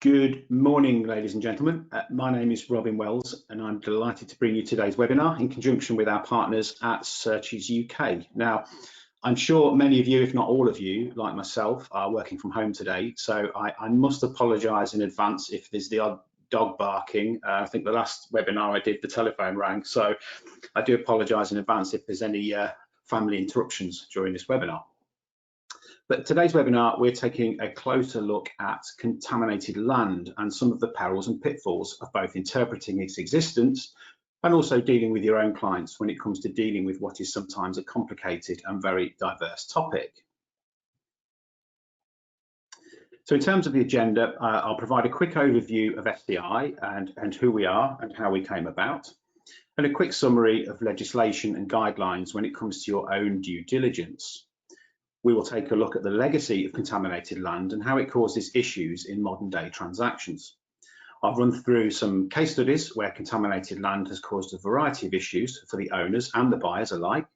Good morning, ladies and gentlemen. My name is Robin Wells, and I'm delighted to bring you today's webinar in conjunction with our partners at Searches UK. Now, I'm sure many of you, if not all of you, like myself, are working from home today, so I must apologise in advance if there's the odd dog barking. I think the last webinar I did, the telephone rang, so I do apologise in advance if there's any family interruptions during this webinar. But today's webinar, we're taking a closer look at contaminated land and some of the perils and pitfalls of both interpreting its existence and also dealing with your own clients when it comes to dealing with what is sometimes a complicated and very diverse topic. So in terms of the agenda, I'll provide a quick overview of FCI and who we are and how we came about, and a quick summary of legislation and guidelines when it comes to your own due diligence. We will take a look at the legacy of contaminated land and how it causes issues in modern day transactions. I'll run through some case studies where contaminated land has caused a variety of issues for the owners and the buyers alike,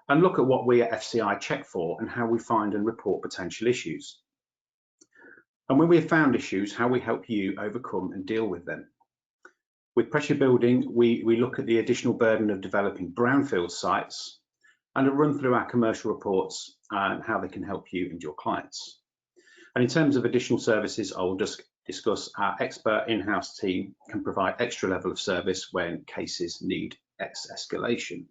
and look at what we at FCI check for and how we find and report potential issues. And when we have found issues, how we help you overcome and deal with them. With pressure building, we look at the additional burden of developing brownfield sites, and a run through our commercial reports and how they can help you and your clients. And in terms of additional services, I will just discuss our expert in-house team can provide extra level of service when cases need escalation.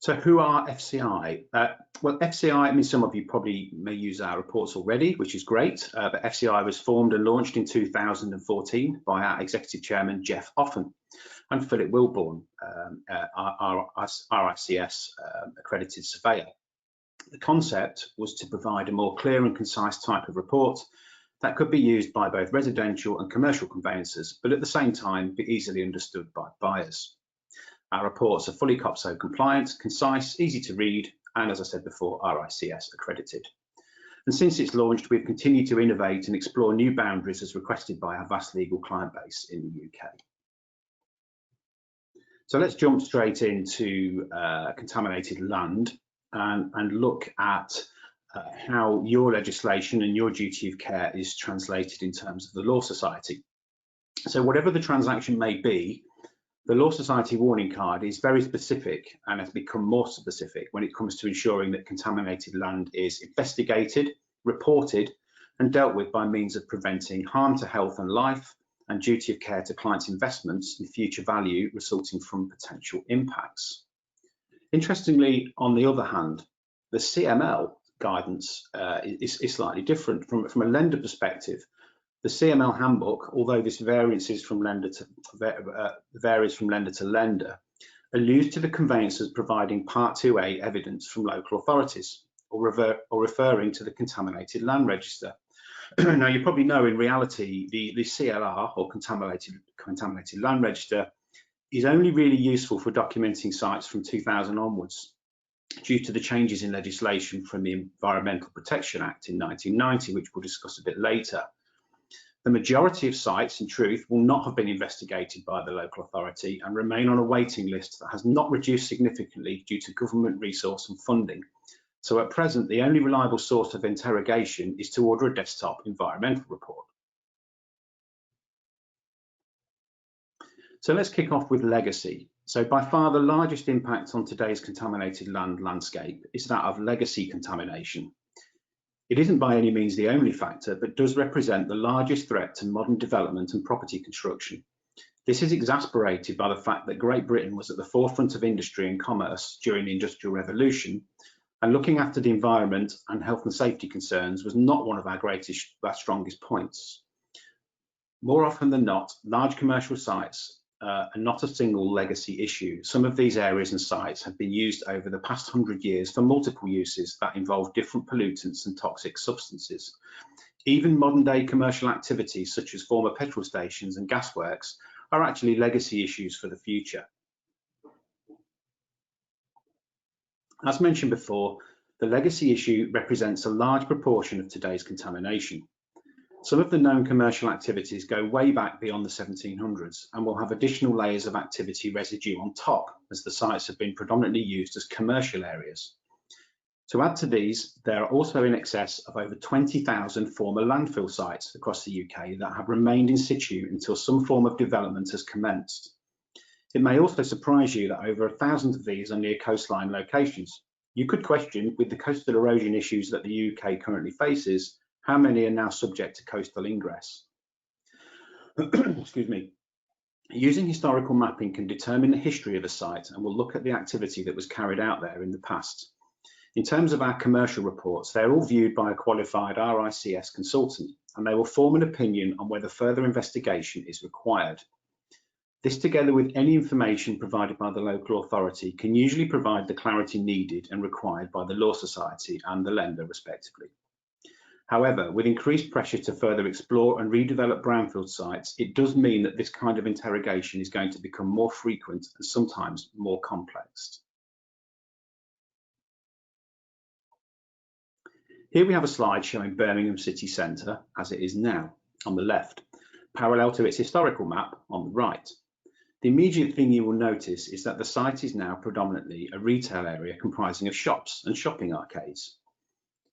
So who are FCI? Well, FCI, I mean, some of you probably may use our reports already, which is great, but FCI was formed and launched in 2014 by our Executive Chairman, Jeff Offen, and Philip Wilborn, our RICS accredited surveyor. The concept was to provide a more clear and concise type of report that could be used by both residential and commercial conveyancers, but at the same time be easily understood by buyers. Our reports are fully COPSO compliant, concise, easy to read, and as I said before, RICS accredited. And since it's launched, we've continued to innovate and explore new boundaries as requested by our vast legal client base in the UK. So let's jump straight into contaminated land and look at how your legislation and your duty of care is translated in terms of the Law Society. So whatever the transaction may be, the Law Society warning card is very specific and has become more specific when it comes to ensuring that contaminated land is investigated, reported, and dealt with by means of preventing harm to health and life, and duty of care to clients' investments and future value resulting from potential impacts. Interestingly, on the other hand, the CML guidance is slightly different. From a lender perspective, the CML handbook, although this varies from lender to lender, alludes to the conveyancers providing Part 2A evidence from local authorities or referring to the Contaminated Land Register. Now, you probably know in reality, the CLR or Contaminated Land Register is only really useful for documenting sites from 2000 onwards due to the changes in legislation from the Environmental Protection Act in 1990, which we'll discuss a bit later. The majority of sites, in truth, will not have been investigated by the local authority and remain on a waiting list that has not reduced significantly due to government resource and funding. So at present, the only reliable source of interrogation is to order a desktop environmental report. So let's kick off with legacy. So by far the largest impact on today's contaminated land landscape is that of legacy contamination. It isn't by any means the only factor, but does represent the largest threat to modern development and property construction. This is exacerbated by the fact that Great Britain was at the forefront of industry and commerce during the Industrial Revolution, and looking after the environment and health and safety concerns was not one of our strongest points. More often than not, large commercial sites are not a single legacy issue. Some of these areas and sites have been used over the past 100 years for multiple uses that involve different pollutants and toxic substances. Even modern day commercial activities such as former petrol stations and gasworks are actually legacy issues for the future. As mentioned before, the legacy issue represents a large proportion of today's contamination. Some of the known commercial activities go way back beyond the 1700s and will have additional layers of activity residue on top as the sites have been predominantly used as commercial areas. To add to these, there are also in excess of over 20,000 former landfill sites across the UK that have remained in situ until some form of development has commenced. It may also surprise you that over 1,000 of these are near coastline locations. You could question, with the coastal erosion issues that the UK currently faces, how many are now subject to coastal ingress. Excuse me. Using historical mapping can determine the history of a site and will look at the activity that was carried out there in the past. In terms of our commercial reports, they're all viewed by a qualified RICS consultant, and they will form an opinion on whether further investigation is required. This, together with any information provided by the local authority, can usually provide the clarity needed and required by the Law Society and the lender, respectively. However, with increased pressure to further explore and redevelop brownfield sites, it does mean that this kind of interrogation is going to become more frequent and sometimes more complex. Here we have a slide showing Birmingham city centre as it is now on the left, parallel to its historical map on the right. The immediate thing you will notice is that the site is now predominantly a retail area comprising of shops and shopping arcades.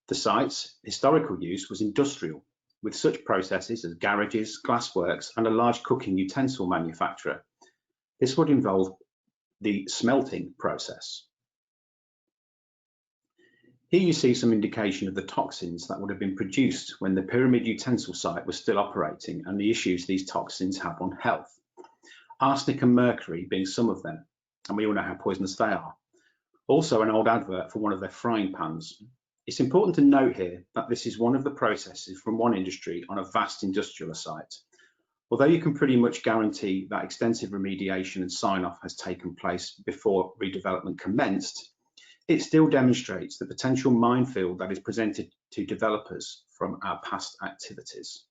The site's historical use was industrial, with such processes as garages, glassworks, and a large cooking utensil manufacturer. This would involve the smelting process. Here you see some indication of the toxins that would have been produced when the pyramid utensil site was still operating and the issues these toxins have on health. Arsenic and mercury being some of them, and we all know how poisonous they are. Also an old advert for one of their frying pans. It's important to note here that this is one of the processes from one industry on a vast industrial site. Although you can pretty much guarantee that extensive remediation and sign-off has taken place before redevelopment commenced, it still demonstrates the potential minefield that is presented to developers from our past activities.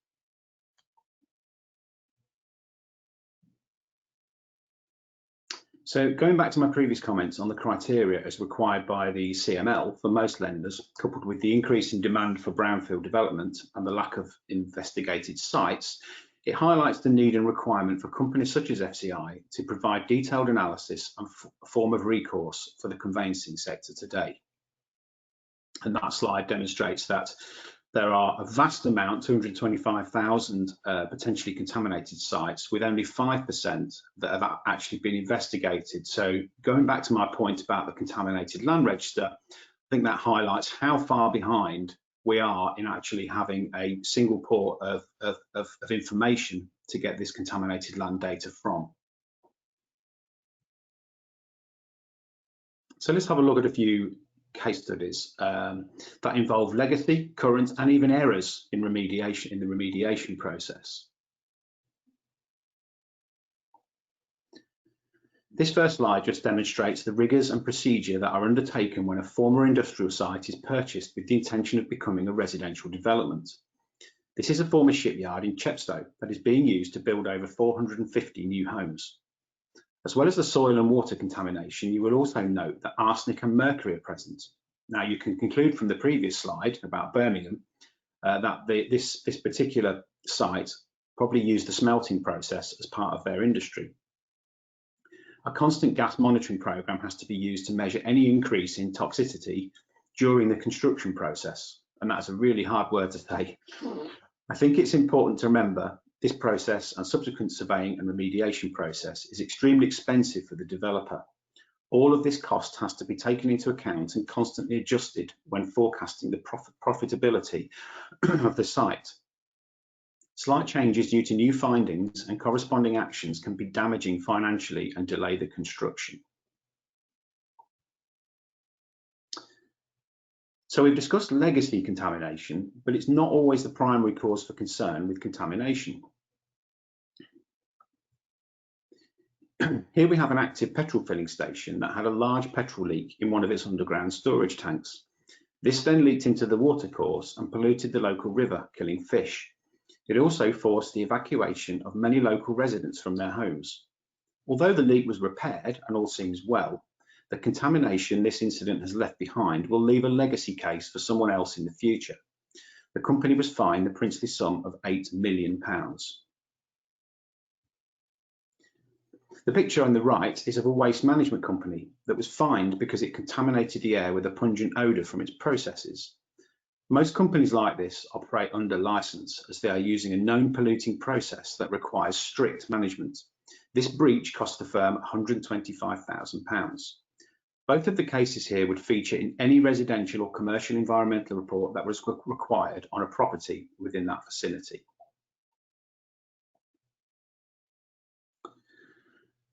So going back to my previous comments on the criteria as required by the CML for most lenders, coupled with the increase in demand for brownfield development and the lack of investigated sites, it highlights the need and requirement for companies such as FCI to provide detailed analysis and a form of recourse for the conveyancing sector today. And that slide demonstrates that there are a vast amount, 225,000 potentially contaminated sites, with only 5% that have actually been investigated. So going back to my point about the contaminated land register, I think that highlights how far behind we are in actually having a single port of information to get this contaminated land data from. So let's have a look at a few case studies that involve legacy, current, and even errors in the remediation process. This first slide just demonstrates the rigours and procedure that are undertaken when a former industrial site is purchased with the intention of becoming a residential development. This is a former shipyard in Chepstow that is being used to build over 450 new homes. As well as the soil and water contamination, you will also note that arsenic and mercury are present. Now you can conclude from the previous slide about Birmingham that this particular site probably used the smelting process as part of their industry. A constant gas monitoring program has to be used to measure any increase in toxicity during the construction process, and that's a really hard word to say. I think it's important to remember this process and subsequent surveying and remediation process is extremely expensive for the developer. All of this cost has to be taken into account and constantly adjusted when forecasting the profitability of the site. Slight changes due to new findings and corresponding actions can be damaging financially and delay the construction. So we've discussed legacy contamination, but it's not always the primary cause for concern with contamination. Here we have an active petrol filling station that had a large petrol leak in one of its underground storage tanks. This then leaked into the watercourse and polluted the local river, killing fish. It also forced the evacuation of many local residents from their homes. Although the leak was repaired and all seems well, the contamination this incident has left behind will leave a legacy case for someone else in the future. The company was fined the princely sum of £8 million. The picture on the right is of a waste management company that was fined because it contaminated the air with a pungent odour from its processes. Most companies like this operate under licence, as they are using a known polluting process that requires strict management. This breach cost the firm £125,000. Both of the cases here would feature in any residential or commercial environmental report that was required on a property within that vicinity.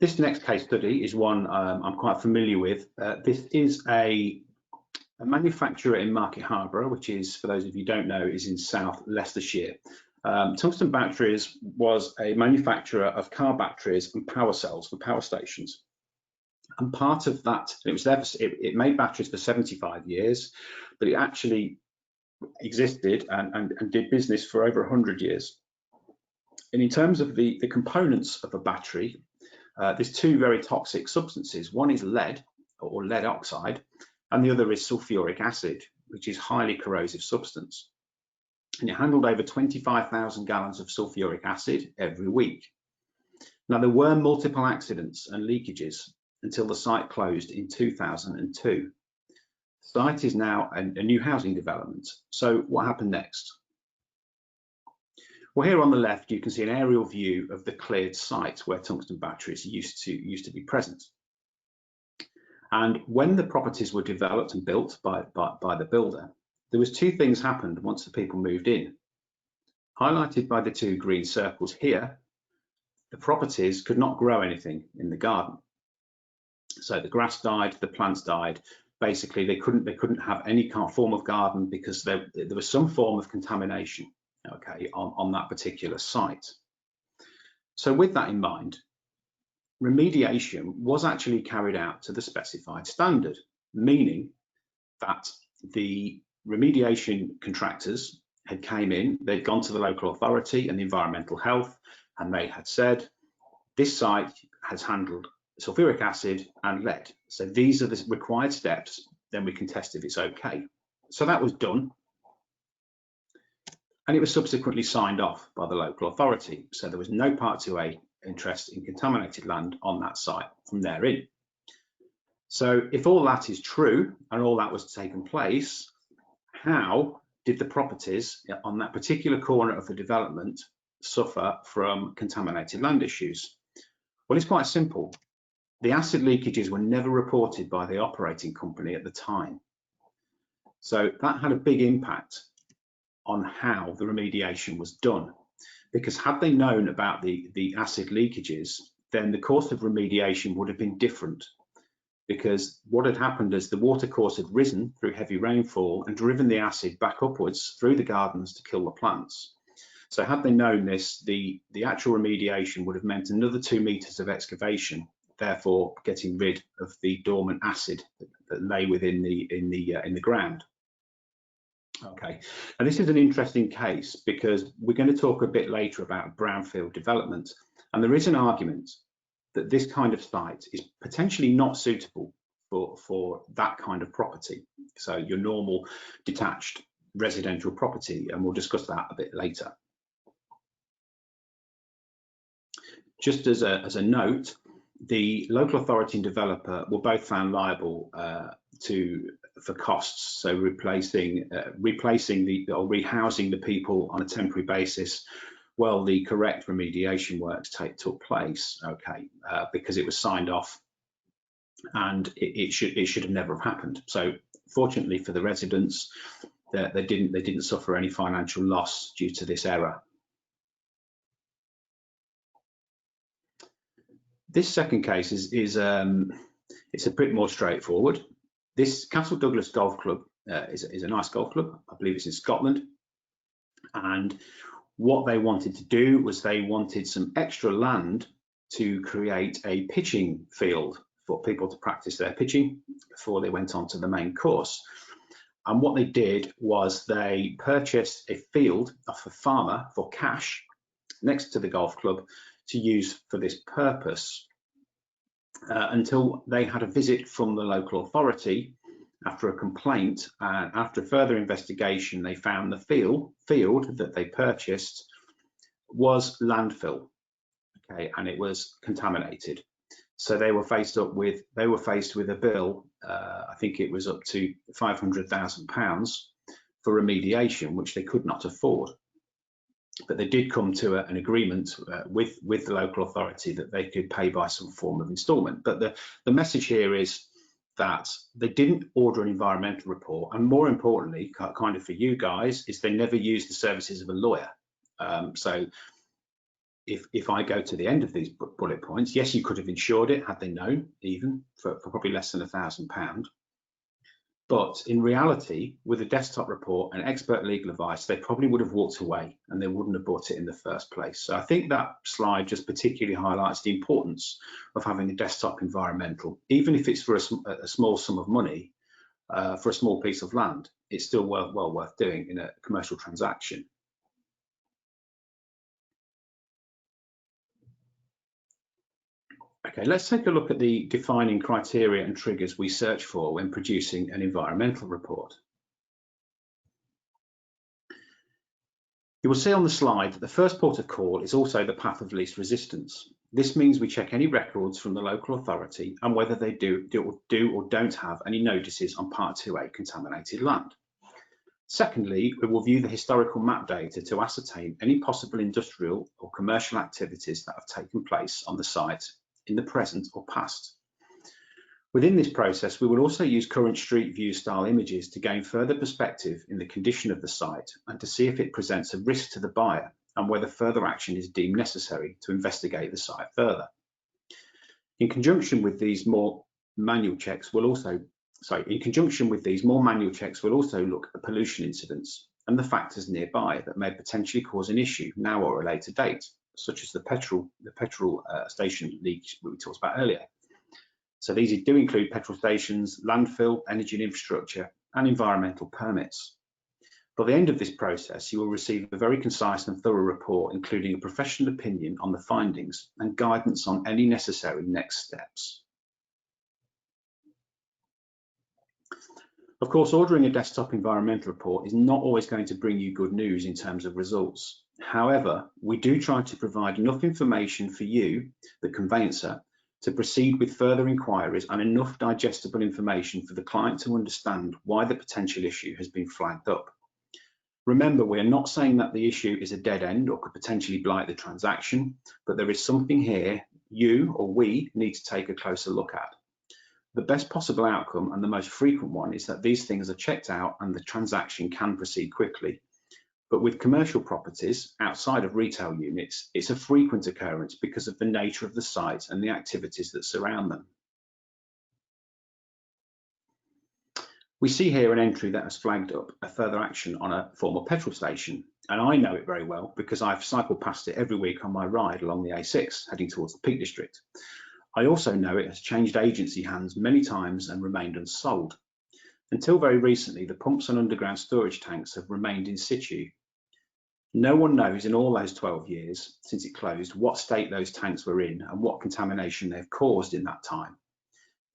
This next case study is one I'm quite familiar with. This is a manufacturer in Market Harborough, which is, for those of you who don't know, is in South Leicestershire. Tungsten Batteries was a manufacturer of car batteries and power cells for power stations. And part of that, it made batteries for 75 years, but it actually existed and did business for over 100 years. And in terms of the components of a battery, there's two very toxic substances. One is lead, or lead oxide, and the other is sulfuric acid, which is highly corrosive substance. And it handled over 25,000 gallons of sulfuric acid every week. Now, there were multiple accidents and leakages until the site closed in 2002. The site is now a new housing development. So what happened next? Well, here on the left, you can see an aerial view of the cleared site where Tungsten Batteries used to be present. And when the properties were developed and built by the builder, there was two things happened once the people moved in. Highlighted by the two green circles here, the properties could not grow anything in the garden. So the grass died, the plants died. Basically, they couldn't have any form of garden because there was some form of contamination, okay, on that particular site. So with that in mind, remediation was actually carried out to the specified standard, meaning that the remediation contractors had came in, they'd gone to the local authority and the environmental health, and they had said, this site has handled sulfuric acid and lead. So these are the required steps, then we can test if it's okay. So that was done. And it was subsequently signed off by the local authority. So there was no Part 2A interest in contaminated land on that site from therein. So if all that is true and all that was taken place, how did the properties on that particular corner of the development suffer from contaminated land issues? Well, it's quite simple. The acid leakages were never reported by the operating company at the time. So that had a big impact on how the remediation was done, because had they known about the acid leakages, then the course of remediation would have been different, because what had happened is the water course had risen through heavy rainfall and driven the acid back upwards through the gardens to kill the plants. So had they known this, the actual remediation would have meant another 2 meters of excavation, therefore getting rid of the dormant acid that lay within the ground. Okay, and this is an interesting case because we're going to talk a bit later about brownfield development, and there is an argument that this kind of site is potentially not suitable for that kind of property. So your normal detached residential property, and we'll discuss that a bit later. Just as a note, the local authority and developer were both found liable for costs, so replacing or rehousing the people on a temporary basis while the correct remediation works took place. Okay, because it was signed off, and it should have never have happened. So fortunately for the residents, they didn't suffer any financial loss due to this error. This second case it's a bit more straightforward. This Castle Douglas Golf Club is a nice golf club. I believe it's in Scotland. And what they wanted to do was they wanted some extra land to create a pitching field for people to practice their pitching before they went on to the main course. And what they did was they purchased a field off a farmer for cash next to the golf club to use for this purpose, until they had a visit from the local authority after a complaint. After further investigation, they found the field that they purchased was landfill, okay, and it was contaminated. So they were faced with a bill, I think it was up to £500,000 for remediation, which they could not afford. But they did come to an agreement with the local authority that they could pay by some form of instalment. But the message here is that they didn't order an environmental report, and more importantly, kind of for you guys, is they never used the services of a lawyer. So if I go to the end of these bullet points, yes, you could have insured it had they known, even for probably less than £1,000. But in reality, with a desktop report and expert legal advice, they probably would have walked away and they wouldn't have bought it in the first place. So I think that slide just particularly highlights the importance of having a desktop environmental, even if it's for a small sum of money, for a small piece of land. It's still well worth doing in a commercial transaction. Okay, let's take a look at the defining criteria and triggers we search for when producing an environmental report. You will see on the slide that the first port of call is also the path of least resistance. This means we check any records from the local authority and whether they do or don't have any notices on Part 2A contaminated land. Secondly, we will view the historical map data to ascertain any possible industrial or commercial activities that have taken place on the site in the present or past. Within this process, we will also use current street view style images to gain further perspective in the condition of the site and to see if it presents a risk to the buyer and whether further action is deemed necessary to investigate the site further. In conjunction with these more manual checks, we'll also look at pollution incidents and the factors nearby that may potentially cause an issue now or a later date, such as the petrol station leak we talked about earlier. So these do include petrol stations, landfill, energy and infrastructure, and environmental permits. By the end of this process, you will receive a very concise and thorough report, including a professional opinion on the findings and guidance on any necessary next steps. Of course, ordering a desktop environmental report is not always going to bring you good news in terms of results. However, we do try to provide enough information for you, the conveyancer, to proceed with further inquiries and enough digestible information for the client to understand why the potential issue has been flagged up. Remember, we are not saying that the issue is a dead end or could potentially blight the transaction, but there is something here you or we need to take a closer look at. The best possible outcome and the most frequent one is that these things are checked out and the transaction can proceed quickly. But with commercial properties outside of retail units, it's a frequent occurrence because of the nature of the sites and the activities that surround them. We see here an entry that has flagged up a further action on a former petrol station, and I know it very well because I've cycled past it every week on my ride along the A6 heading towards the Peak District. I also know it has changed agency hands many times and remained unsold. Until very recently, the pumps and underground storage tanks have remained in situ. No one knows in all those 12 years since it closed what state those tanks were in and what contamination they've caused in that time.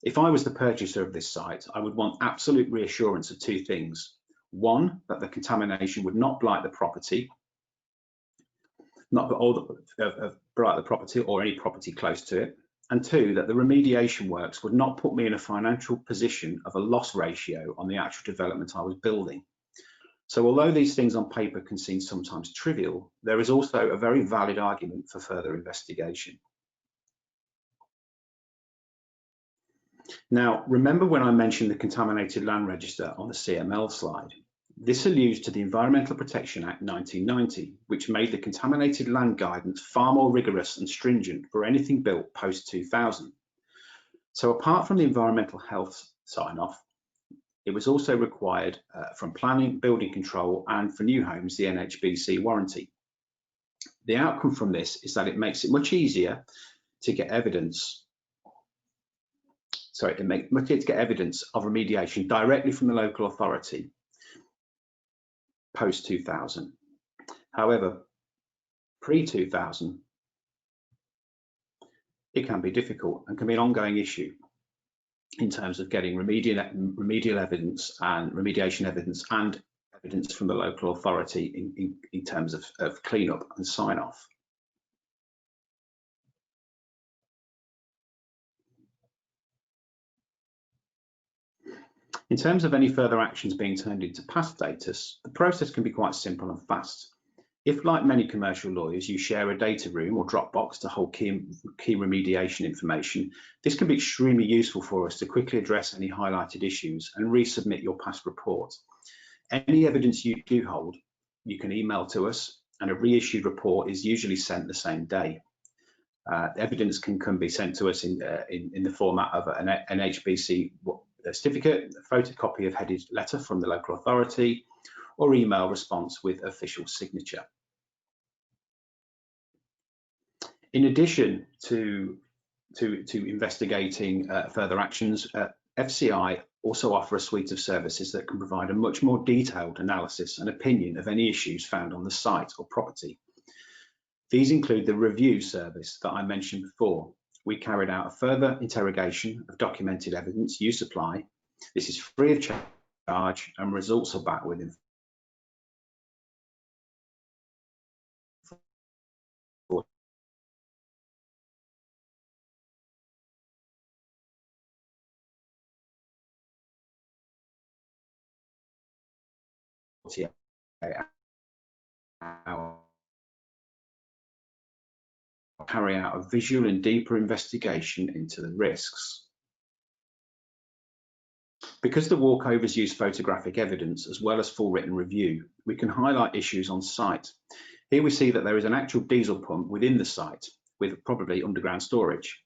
If I was the purchaser of this site, I would want absolute reassurance of two things. One, that the contamination would not blight the property, or any property close to it. And two, that the remediation works would not put me in a financial position of a loss ratio on the actual development I was building. So although these things on paper can seem sometimes trivial, there is also a very valid argument for further investigation. Now, remember when I mentioned the Contaminated Land Register on the CML slide? This alludes to the Environmental Protection Act 1990, which made the contaminated land guidance far more rigorous and stringent for anything built post-2000. So apart from the environmental health sign-off, it was also required from planning, building control, and for new homes, the NHBC warranty. The outcome from this is that it makes it much easier to get evidence. Sorry, it makes it much easier to get evidence of remediation directly from the local authority post-2000. However, pre-2000, it can be difficult and can be an ongoing issue in terms of getting remedial evidence and remediation evidence and evidence from the local authority in terms of cleanup and sign-off. In terms of any further actions being turned into past status, the process can be quite simple and fast. If, like many commercial lawyers, you share a data room or Dropbox to hold key remediation information, this can be extremely useful for us to quickly address any highlighted issues and resubmit your past report. Any evidence you do hold, you can email to us, and a reissued report is usually sent the same day. Evidence can be sent to us in the format of an HBC certificate, a photocopy of headed letter from the local authority, or email response with official signature. In addition to investigating further actions, FCI also offer a suite of services that can provide a much more detailed analysis and opinion of any issues found on the site or property. These include the review service that I mentioned before. We carried out a further interrogation of documented evidence you supply. This is free of charge and results are back within 48 hours. Carry out a visual and deeper investigation into the risks. Because the walkovers use photographic evidence as well as full written review, we can highlight issues on site. Here we see that there is an actual diesel pump within the site with probably underground storage.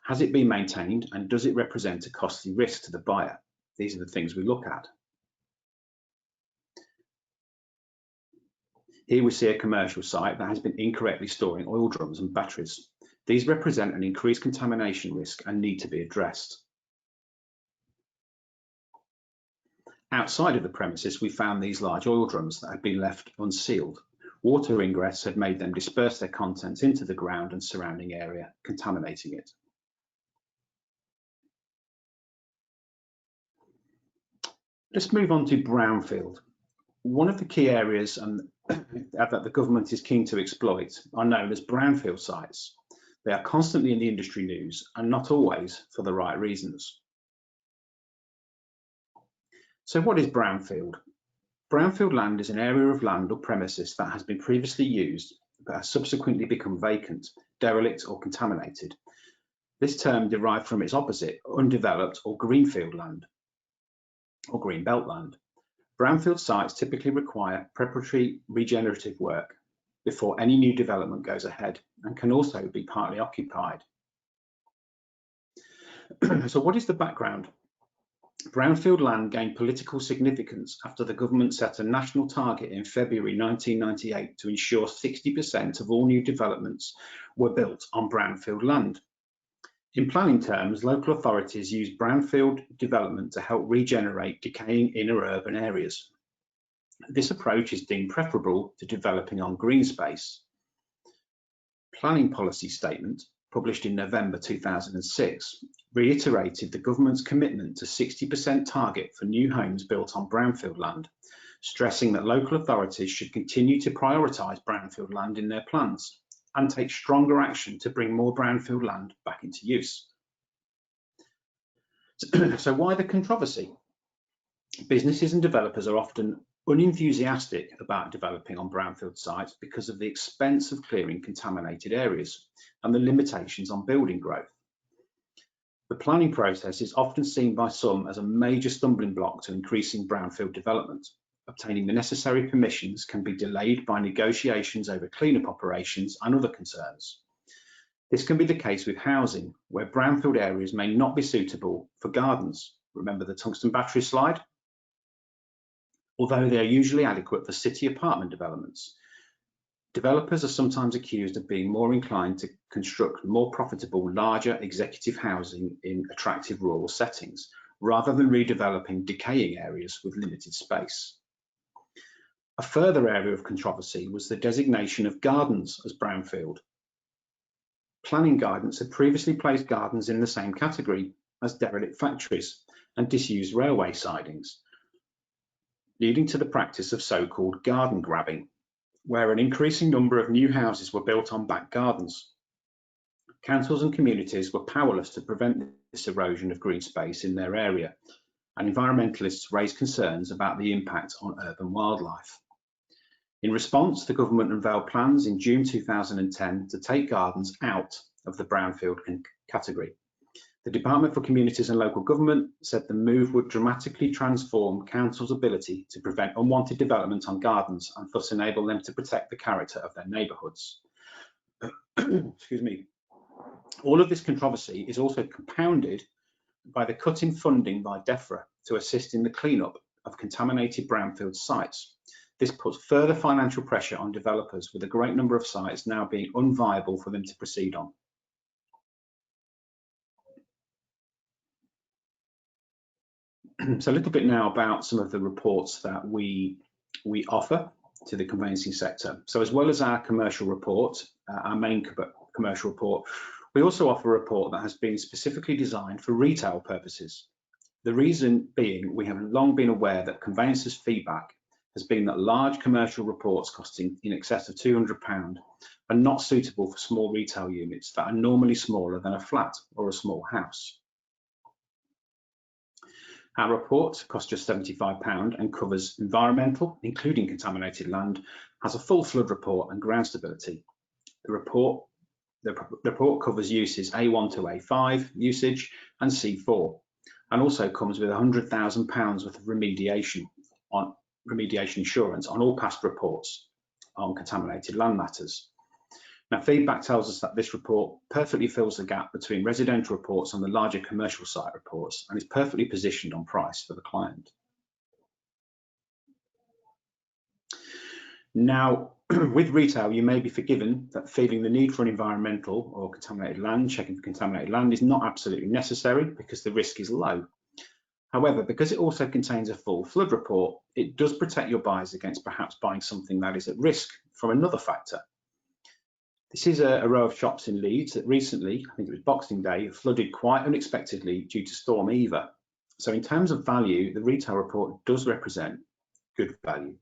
Has it been maintained and does it represent a costly risk to the buyer? These are the things we look at. Here we see a commercial site that has been incorrectly storing oil drums and batteries. These represent an increased contamination risk and need to be addressed. Outside of the premises, we found these large oil drums that had been left unsealed. Water ingress had made them disperse their contents into the ground and surrounding area, contaminating it. Let's move on to brownfield. One of the key areas that the government is keen to exploit are known as brownfield sites. They are constantly in the industry news and not always for the right reasons. So what is brownfield? Brownfield land is an area of land or premises that has been previously used but has subsequently become vacant, derelict or contaminated. This term derived from its opposite, undeveloped or greenfield land or greenbelt land. Brownfield sites typically require preparatory regenerative work before any new development goes ahead and can also be partly occupied. So what is the background? Brownfield land gained political significance after the government set a national target in February 1998 to ensure 60% of all new developments were built on brownfield land. In planning terms, local authorities use brownfield development to help regenerate decaying inner urban areas. This approach is deemed preferable to developing on green space. Planning policy statement, published in November 2006, reiterated the government's commitment to 60% target for new homes built on brownfield land, stressing that local authorities should continue to prioritise brownfield land in their plans and take stronger action to bring more brownfield land back into use. So why the controversy? Businesses and developers are often unenthusiastic about developing on brownfield sites because of the expense of clearing contaminated areas and the limitations on building growth. The planning process is often seen by some as a major stumbling block to increasing brownfield development. Obtaining the necessary permissions can be delayed by negotiations over cleanup operations and other concerns. This can be the case with housing, where brownfield areas may not be suitable for gardens. Remember the tungsten battery slide? Although they are usually adequate for city apartment developments. Developers are sometimes accused of being more inclined to construct more profitable, larger executive housing in attractive rural settings, rather than redeveloping decaying areas with limited space. A further area of controversy was the designation of gardens as brownfield. Planning guidance had previously placed gardens in the same category as derelict factories and disused railway sidings, leading to the practice of so-called garden grabbing, where an increasing number of new houses were built on back gardens. Councils and communities were powerless to prevent this erosion of green space in their area, and environmentalists raised concerns about the impact on urban wildlife. In response, the government unveiled plans in June 2010 to take gardens out of the brownfield category. The Department for Communities and Local Government said the move would dramatically transform councils' ability to prevent unwanted development on gardens and thus enable them to protect the character of their neighbourhoods. Excuse me. All of this controversy is also compounded by the cut in funding by DEFRA to assist in the clean-up of contaminated brownfield sites. This puts further financial pressure on developers, with a great number of sites now being unviable for them to proceed on. So a little bit now about some of the reports that we offer to the conveyancing sector. So as well as our commercial report, our main commercial report, we also offer a report that has been specifically designed for retail purposes. The reason being, we have long been aware that conveyancers' feedback has been that large commercial reports costing in excess of £200 are not suitable for small retail units that are normally smaller than a flat or a small house. Our report costs just £75 and covers environmental, including contaminated land, has a full flood report and ground stability. The report covers uses A1 to A5 usage and C4, and also comes with £100,000 worth of remediation insurance on all past reports on contaminated land matters. Now, feedback tells us that this report perfectly fills the gap between residential reports and the larger commercial site reports, and is perfectly positioned on price for the client. Now, with retail, you may be forgiven that feeling the need for an environmental or contaminated land, checking for contaminated land, is not absolutely necessary because the risk is low. However, because it also contains a full flood report, it does protect your buyers against perhaps buying something that is at risk from another factor. This is a row of shops in Leeds that recently, I think it was Boxing Day, flooded quite unexpectedly due to Storm Eva. So in terms of value, the retail report does represent good value.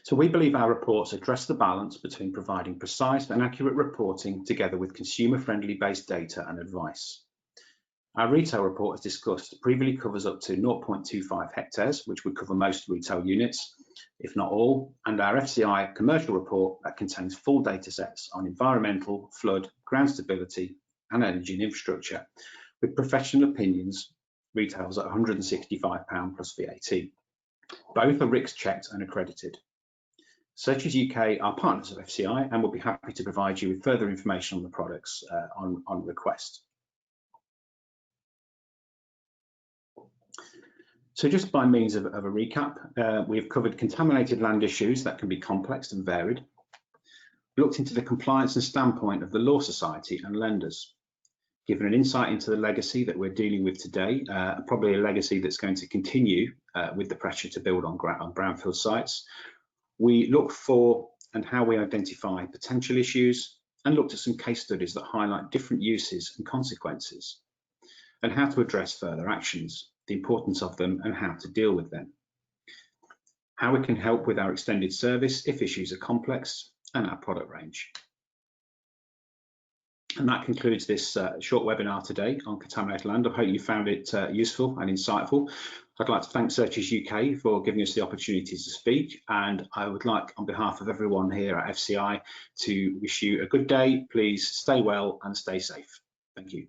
So we believe our reports address the balance between providing precise and accurate reporting together with consumer-friendly based data and advice. Our retail report, as discussed, previously covers up to 0.25 hectares, which would cover most retail units, if not all, and our FCI commercial report that contains full data sets on environmental, flood, ground stability and energy and infrastructure, with professional opinions, retails at £165 plus VAT. Both are RICS checked and accredited. Searches UK are partners of FCI and will be happy to provide you with further information on the products on request. So just by means of a recap, we have covered contaminated land issues that can be complex and varied. We looked into the compliance and standpoint of the Law Society and lenders, given an insight into the legacy that we're dealing with today, probably a legacy that's going to continue with the pressure to build on brownfield sites. We looked for and how we identify potential issues, and looked at some case studies that highlight different uses and consequences, and how to address further actions, the importance of them and how to deal with them, how we can help with our extended service if issues are complex, and our product range. And that concludes this short webinar today on contaminated land. I hope you found it useful and insightful. I'd like to thank Searches UK for giving us the opportunity to speak, and I would like, on behalf of everyone here at FCI, to wish you a good day. Please stay well and stay safe. Thank you.